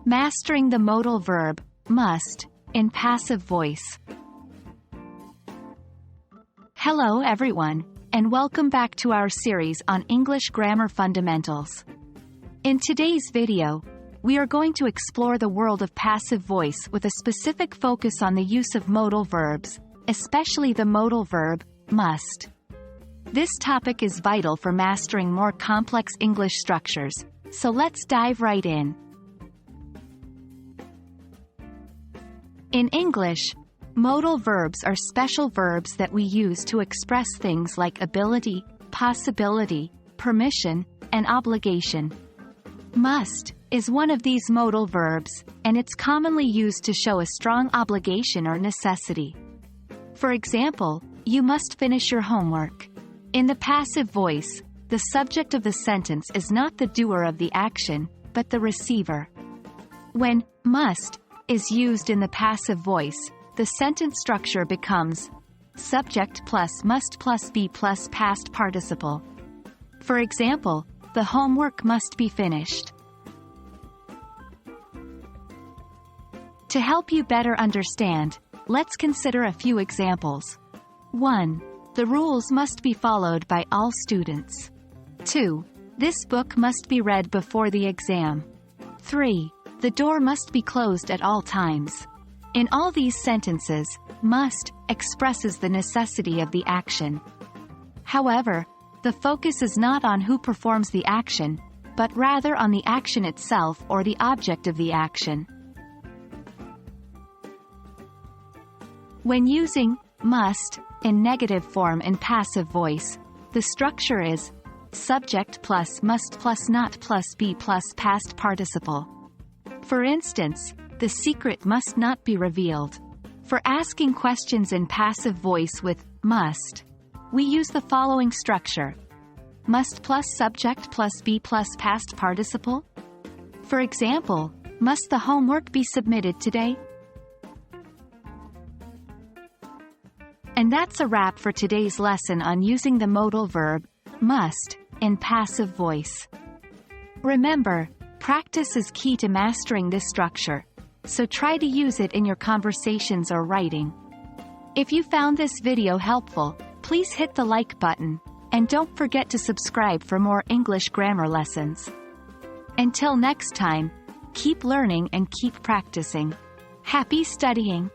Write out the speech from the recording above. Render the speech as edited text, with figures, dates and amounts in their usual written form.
Mastering the modal verb, must, in passive voice. Hello everyone, and welcome back to our series on English grammar fundamentals. In today's video, we are going to explore the world of passive voice with a specific focus on the use of modal verbs, especially the modal verb, must. This topic is vital for mastering more complex English structures, so let's dive right in. In English, modal verbs are special verbs that we use to express things like ability, possibility, permission, and obligation. Must is one of these modal verbs, and it's commonly used to show a strong obligation or necessity. For example, you must finish your homework. In the passive voice, the subject of the sentence is not the doer of the action, but the receiver. When must is used in the passive voice, the sentence structure becomes subject plus must plus be plus past participle. For example, the homework must be finished. To help you better understand, let's consider a few examples. 1. The rules must be followed by all students. 2. This book must be read before the exam. 3. The door must be closed at all times. In all these sentences, must expresses the necessity of the action. However, the focus is not on who performs the action, but rather on the action itself or the object of the action. When using must in negative form in passive voice, the structure is subject plus must plus not plus be plus past participle. For instance, the secret must not be revealed. For asking questions in passive voice with must, we use the following structure: must plus subject plus be plus past participle. For example, must the homework be submitted today? And that's a wrap for today's lesson on using the modal verb, must, in passive voice. Remember, practice is key to mastering this structure, so try to use it in your conversations or writing. If you found this video helpful, please hit the like button, and don't forget to subscribe for more English grammar lessons. Until next time, keep learning and keep practicing. Happy studying!